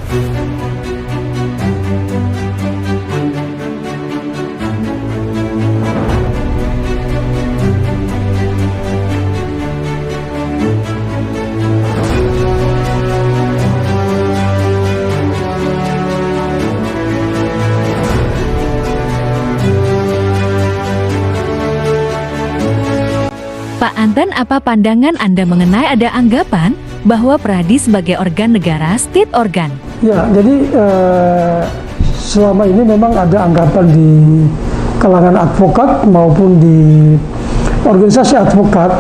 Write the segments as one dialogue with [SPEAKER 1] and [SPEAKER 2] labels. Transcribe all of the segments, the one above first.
[SPEAKER 1] Pak Anton, apa pandangan Anda mengenai ada anggapan bahwa Peradi sebagai organ negara, state organ?
[SPEAKER 2] Ya, jadi selama ini memang ada anggapan di kalangan advokat maupun di organisasi advokat,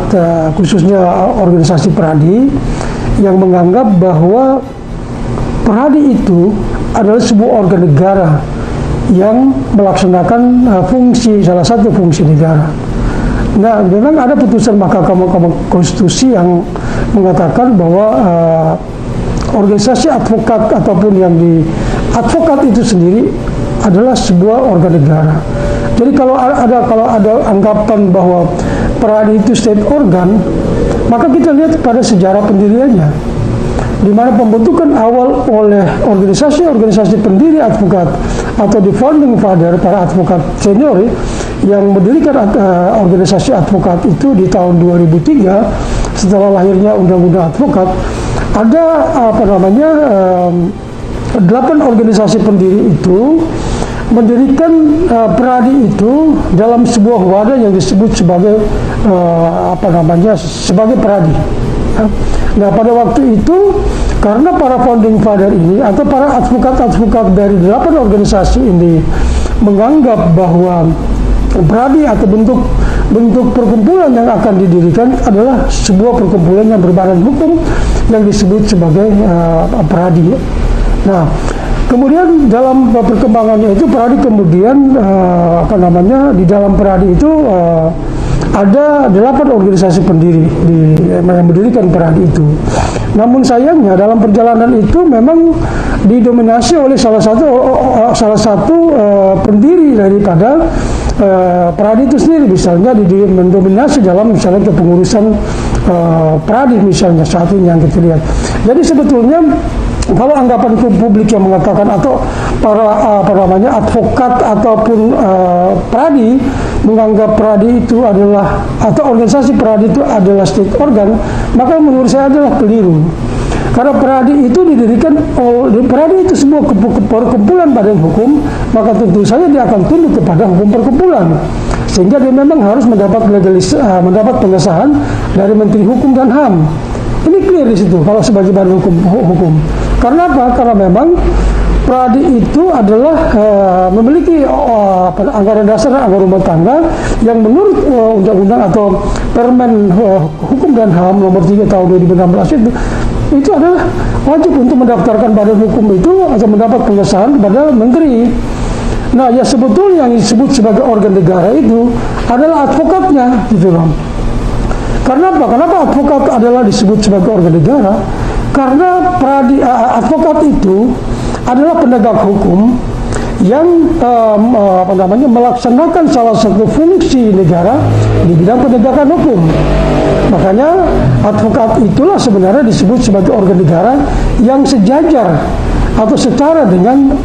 [SPEAKER 2] khususnya organisasi Peradi, yang menganggap bahwa Peradi itu adalah sebuah organ negara yang melaksanakan salah satu fungsi negara. Nah, memang ada putusan Mahkamah Konstitusi yang mengatakan bahwa organisasi advokat ataupun yang di advokat itu sendiri adalah sebuah organ negara. Jadi kalau ada anggapan bahwa Peradi itu state organ, maka kita lihat pada sejarah pendiriannya, di mana pembentukan awal oleh organisasi pendiri advokat atau di founding father, para advokat senior yang mendirikan organisasi advokat itu di tahun 2003 setelah lahirnya Undang-Undang Advokat. Ada 8 organisasi pendiri itu mendirikan Peradi itu dalam sebuah wadah yang disebut sebagai sebagai Peradi. Nah, pada waktu itu karena para founding father ini atau para advokat-advokat dari 8 organisasi ini menganggap bahwa Peradi atau bentuk perkumpulan yang akan didirikan adalah sebuah perkumpulan yang berbadan hukum yang disebut sebagai Peradi. Nah, kemudian dalam perkembangannya itu Peradi kemudian di dalam Peradi itu ada 8 organisasi pendiri yang mendirikan Peradi itu. Namun sayangnya dalam perjalanan itu memang didominasi oleh salah satu pendiri daripada Peradi itu sendiri, misalnya mendominasi dalam misalnya kepengurusan Peradi misalnya saat ini yang kita lihat. Jadi sebetulnya kalau anggapan publik yang mengatakan atau para advokat ataupun Peradi menganggap Peradi itu adalah atau organisasi Peradi itu adalah state organ, maka menurut saya adalah keliru. Karena Peradi itu didirikan Peradi itu sebuah perkumpulan badan hukum, maka tentu saja dia akan tunduk kepada hukum perkumpulan. Sehingga dia memang harus mendapat pengesahan dari Menteri Hukum dan HAM. Ini clear di situ kalau sebagai badan hukum. Karena apa? Karena memang Peradi itu adalah memiliki anggaran dasar dan anggaran rumah tangga yang menurut undang-undang atau Permen Hukum dan HAM nomor 3 tahun 2016 itu adalah wajib untuk mendaftarkan badan hukum itu atau mendapat pengesahan kepada menteri. Nah, ya sebetulnya yang disebut sebagai organ negara itu adalah advokatnya, gitu loh. Karena apa? Kenapa advokat adalah disebut sebagai organ negara? Karena advokat itu adalah penegak hukum yang melaksanakan salah satu fungsi negara di bidang penegakan hukum. Makanya advokat itulah sebenarnya disebut sebagai organ negara yang sejajar atau setara dengan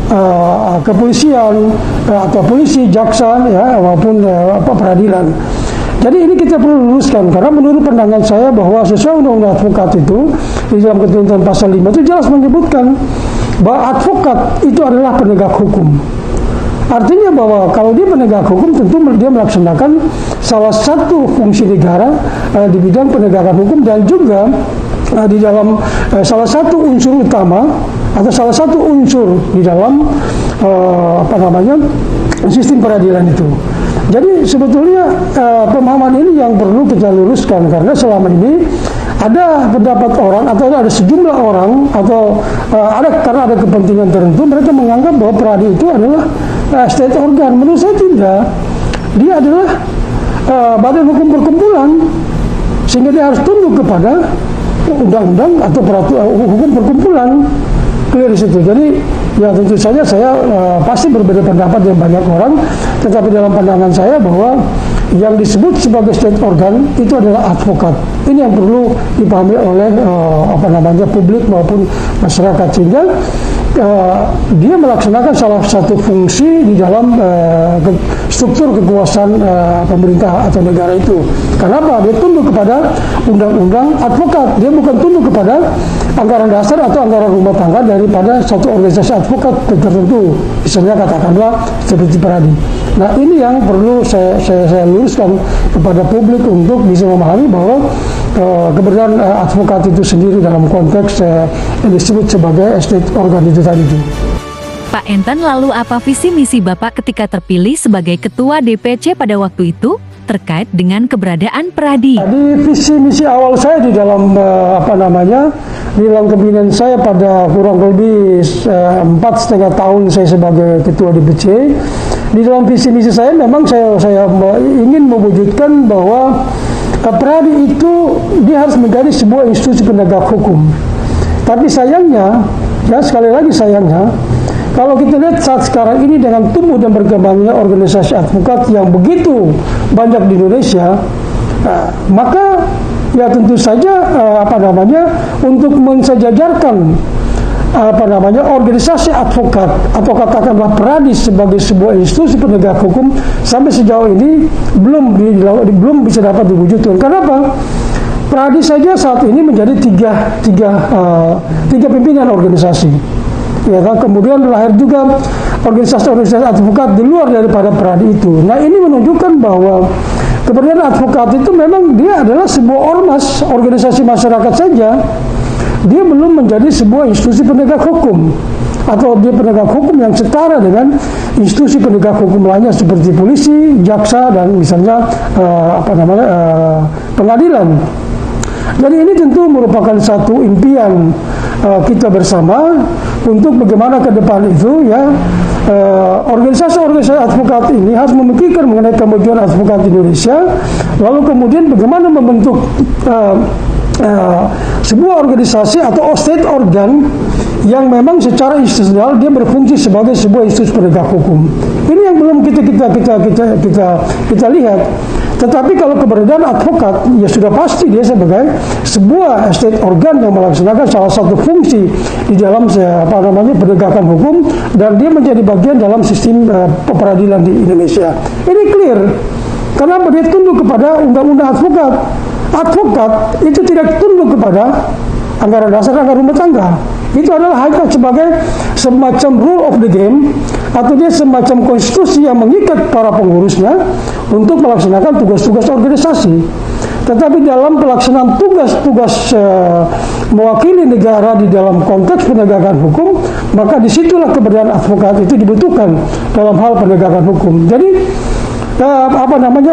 [SPEAKER 2] kepolisian atau polisi, jaksa, ya, maupun peradilan. Jadi ini kita perlu luruskan karena menurut pandangan saya bahwa sesuai undang-undang advokat itu di dalam ketentuan pasal 5 itu jelas menyebutkan bahwa advokat itu adalah penegak hukum. Artinya bahwa kalau dia penegak hukum tentu dia melaksanakan salah satu fungsi negara di bidang penegakan hukum dan juga di dalam salah satu unsur utama atau salah satu unsur di dalam sistem peradilan itu. Jadi sebetulnya pemahaman ini yang perlu kita luruskan karena selama ini ada pendapat orang atau ada sejumlah orang atau karena ada kepentingan tertentu mereka menganggap bahwa Peradi itu adalah state organ. Menurut saya tidak. Dia adalah badan hukum perkumpulan sehingga dia harus tunduk kepada undang-undang atau peraturan hukum perkumpulan. Clear di situ. Jadi ya tentu saja saya pasti berbeda pendapat dengan banyak orang, tetapi dalam pandangan saya bahwa yang disebut sebagai state organ itu adalah advokat. Ini yang perlu dipahami oleh publik maupun masyarakat, sehingga dia melaksanakan salah satu fungsi di dalam struktur kekuasaan pemerintah atau negara itu. Kenapa? Dia tunduk kepada undang-undang advokat. Dia bukan tunduk kepada anggaran dasar atau anggaran rumah tangga daripada satu organisasi advokat tertentu. Misalnya katakanlah seperti Peradi. Nah, ini yang perlu saya luruskan kepada publik untuk bisa memahami bahwa keberadaan advokat itu sendiri dalam konteks yang disebut sebagai estate organ itu tadi itu.
[SPEAKER 1] Pak Enten, lalu apa visi misi Bapak ketika terpilih sebagai Ketua DPC pada waktu itu terkait dengan keberadaan Peradi?
[SPEAKER 2] Di visi misi awal saya di dalam di dalam kepemimpinan saya pada kurang lebih 4,5 tahun saya sebagai Ketua DPC, di dalam visi misi saya memang saya ingin mewujudkan bahwa Peradi itu dia harus menjadi sebuah institusi penegak hukum. Tapi sayangnya, ya sekali lagi sayangnya, kalau kita lihat saat sekarang ini dengan tumbuh dan berkembangnya organisasi advokat yang begitu banyak di Indonesia, maka ya tentu saja untuk mensejajarkan organisasi advokat atau katakanlah Peradi sebagai sebuah institusi penegak hukum sampai sejauh ini belum bisa dapat diwujudkan. Kenapa? Peradi saja saat ini menjadi tiga pimpinan organisasi. Ya kan? Kemudian lahir juga organisasi-organisasi advokat di luar daripada Peradi itu. Nah, ini menunjukkan bahwa keberadaan advokat itu memang dia adalah sebuah ormas, organisasi masyarakat saja. Dia belum menjadi sebuah institusi penegak hukum atau dia penegak hukum yang setara dengan institusi penegak hukum lainnya seperti polisi, jaksa, dan misalnya pengadilan. Jadi ini tentu merupakan satu impian kita bersama untuk bagaimana ke depan itu ya organisasi-organisasi advokat ini harus memikirkan mengenai kemajuan advokat Indonesia, lalu kemudian bagaimana membentuk sebuah organisasi atau state organ yang memang secara institusional dia berfungsi sebagai sebuah institusi penegak hukum. Ini yang belum kita lihat. Tetapi kalau keberadaan advokat, ya sudah pasti dia sebagai sebuah state organ yang melaksanakan salah satu fungsi di dalam penegakan hukum, dan dia menjadi bagian dalam sistem peradilan di Indonesia. Ini clear. Kenapa dia tunduk kepada undang-undang advokat? Advokat itu tidak tunduk kepada anggaran dasar, anggaran rumah tangga. Itu adalah hanya sebagai semacam rule of the game, atau dia semacam konstitusi yang mengikat para pengurusnya untuk melaksanakan tugas-tugas organisasi. Tetapi dalam pelaksanaan tugas-tugas mewakili negara di dalam konteks penegakan hukum, maka disitulah keberadaan advokat itu dibutuhkan dalam hal penegakan hukum. Jadi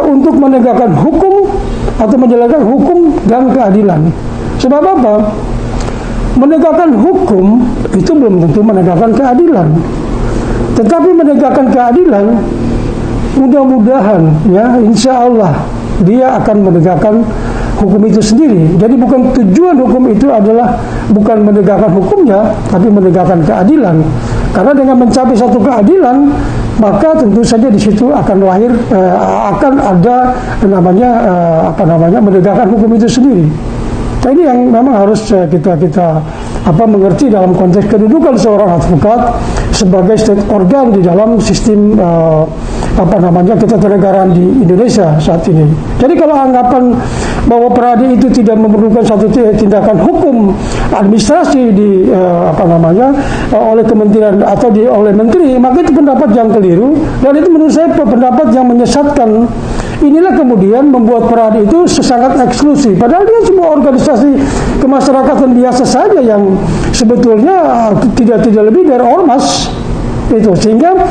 [SPEAKER 2] untuk menegakkan hukum atau menjalankan hukum dan keadilan. Sebab apa? Menegakkan hukum itu belum tentu menegakkan keadilan. Tetapi menegakkan keadilan, mudah-mudahan ya insya Allah dia akan menegakkan hukum itu sendiri. Jadi bukan tujuan hukum itu adalah bukan menegakkan hukumnya, tapi menegakkan keadilan. Karena dengan mencapai satu keadilan, maka tentu saja di situ akan lahir akan ada menegakkan hukum itu sendiri. Nah, ini yang memang harus kita mengerti dalam konteks kedudukan seorang advokat sebagai state organ di dalam sistem ketatanegaraan di Indonesia saat ini. Jadi kalau anggapan bahwa Peradi itu tidak memerlukan satu tindakan hukum administrasi oleh kementerian atau oleh menteri, maka itu pendapat yang keliru, dan itu menurut saya pendapat yang menyesatkan. Inilah kemudian membuat Peradi itu sangat eksklusif. Padahal dia sebuah organisasi kemasyarakatan biasa saja yang sebetulnya tidak lebih dari ormas itu. Sehingga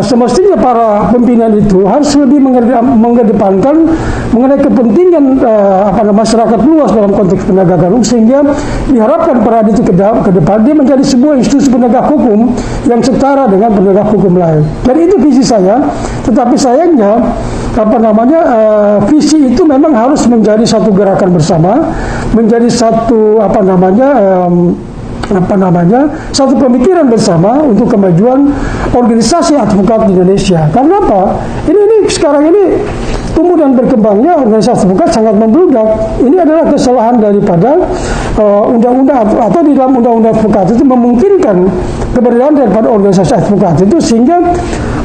[SPEAKER 2] semestinya para pimpinan itu harus lebih mengedepankan mengenai kepentingan masyarakat luas dalam konteks penegakan hukum, sehingga diharapkan Peradi itu ke depan dia menjadi sebuah institusi penegak hukum yang setara dengan penegak hukum lain. Jadi itu visi saya. Tetapi sayangnya visi itu memang harus menjadi satu gerakan bersama, menjadi satu satu pemikiran bersama untuk kemajuan organisasi advokat di Indonesia. Karena apa? Ini sekarang ini tumbuh dan berkembangnya organisasi advokat sangat membludak. Ini adalah kesalahan daripada undang-undang atau di dalam undang-undang advokat itu memungkinkan keberadaan daripada organisasi advokat itu, sehingga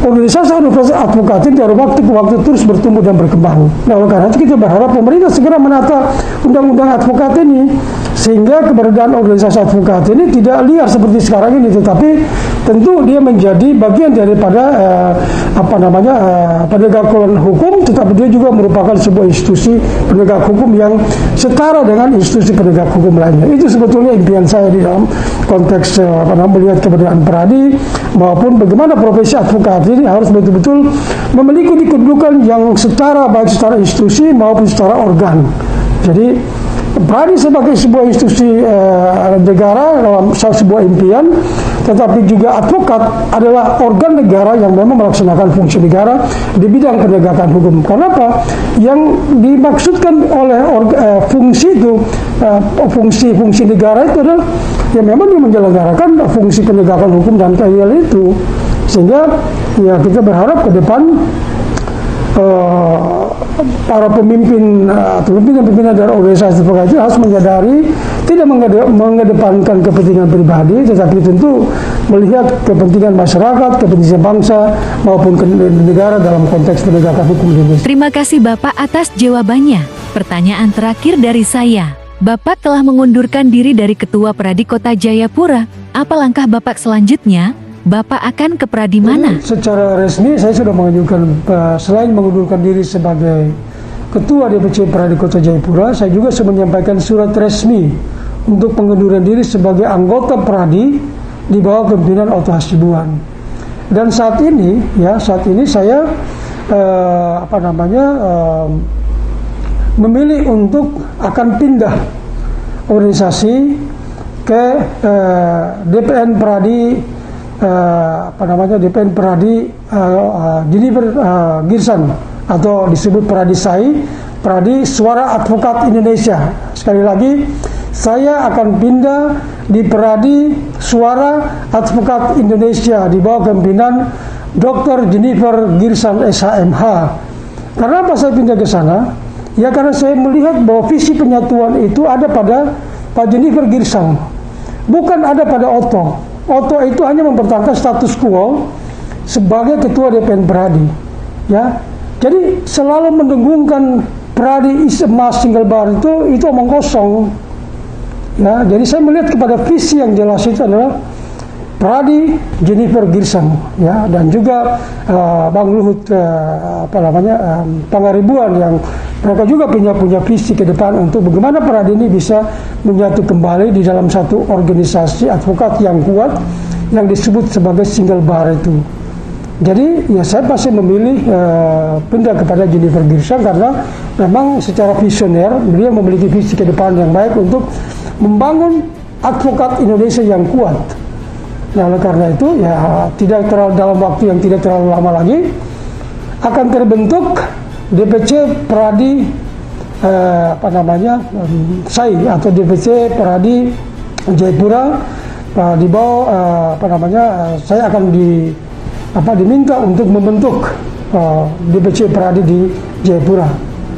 [SPEAKER 2] organisasi advokat itu dari waktu ke waktu terus bertumbuh dan berkembang. Nah, oleh karena itu kita berharap pemerintah segera menata undang-undang advokat ini, sehingga keberadaan organisasi advokat ini tidak liar seperti sekarang ini, tetapi tentu dia menjadi bagian daripada penegakan hukum, tetapi dia juga merupakan sebuah institusi penegak hukum yang setara dengan institusi penegak hukum lainnya. Itu sebetulnya impian saya di dalam konteks melihat keberadaan peradi maupun bagaimana profesi advokat ini harus betul-betul memiliki kedudukan yang setara, baik secara institusi maupun secara organ. Jadi peradi sebagai sebuah institusi negara dalam sebuah impian, tetapi juga advokat adalah organ negara yang memang melaksanakan fungsi negara di bidang penegakan hukum. Kenapa? Yang dimaksudkan oleh fungsi itu, fungsi negara itu adalah yang memang dia menyelenggarakan fungsi penegakan hukum dan keadilan itu. Sehingga ya kita berharap ke depan para pemimpin atau pimpinan dari organisasi advokat itu harus menyadari tidak mengedepankan kepentingan pribadi, tetapi tentu melihat kepentingan masyarakat, kepentingan bangsa maupun negara dalam konteks penegakan hukum di Indonesia.
[SPEAKER 1] Terima kasih Bapak atas jawabannya. Pertanyaan terakhir dari saya. Bapak telah mengundurkan diri dari Ketua Peradi Kota Jayapura. Apa langkah Bapak selanjutnya? Bapak akan ke Peradi mana?
[SPEAKER 2] Secara resmi saya sudah mengajukan, selain mengundurkan diri sebagai Ketua DPC Peradi Kota Jayapura, saya juga sudah menyampaikan surat resmi untuk pengunduran diri sebagai anggota Peradi di bawah kepemimpinan Otto Hasibuan. Dan saat ini saya memilih untuk akan pindah organisasi ke DPN Peradi, DPN Peradi Jennifer Girsan, atau disebut Peradi SAI, Peradi Suara Advokat Indonesia. Sekali lagi, saya akan pindah di Peradi Suara Advokat Indonesia di bawah kepemimpinan Dr. Jennifer Girsan SHMH. Karena apa saya pindah ke sana? Ya karena saya melihat bahwa visi penyatuan itu ada pada Pak Jennifer Girsan, bukan ada pada Otto. Otto itu hanya mempertahankan status quo sebagai ketua DPN Peradi. Ya, jadi selalu mendengungkan Peradi is a mass single bar itu omong kosong. Ya, jadi saya melihat kepada visi yang jelas itu adalah Peradi Jennifer Girsan, ya, dan juga Bang Luhut Pangaribuan, yang mereka juga punya visi ke depan untuk bagaimana Peradi ini bisa menyatu kembali di dalam satu organisasi advokat yang kuat yang disebut sebagai single bar itu. Jadi ya saya pasti memilih pindah kepada Jennifer Girsan karena memang secara visioner beliau memiliki visi ke depan yang baik untuk membangun advokat Indonesia yang kuat. Nah, oleh karena itu ya tidak terlalu dalam waktu yang tidak terlalu lama lagi akan terbentuk DPC Peradi SAI atau DPC Peradi Jayapura di bawah saya akan diminta untuk membentuk DPC Peradi di Jayapura,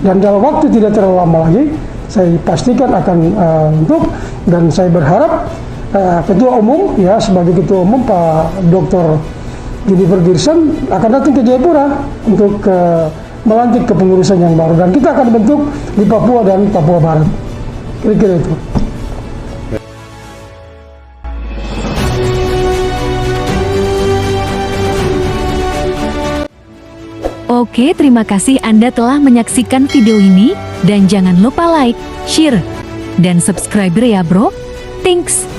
[SPEAKER 2] dan dalam waktu tidak terlalu lama lagi saya pastikan akan bentuk, dan saya berharap Ketua Umum, ya, sebagai Ketua Umum Pak Dr. Jennifer Girsan akan datang ke Jayapura untuk melantik kepengurusan yang baru, dan kita akan bentuk di Papua dan Papua Barat. Kira-kira itu.
[SPEAKER 1] Oke, terima kasih Anda telah menyaksikan video ini, dan jangan lupa like, share, dan subscribe ya bro. Thanks.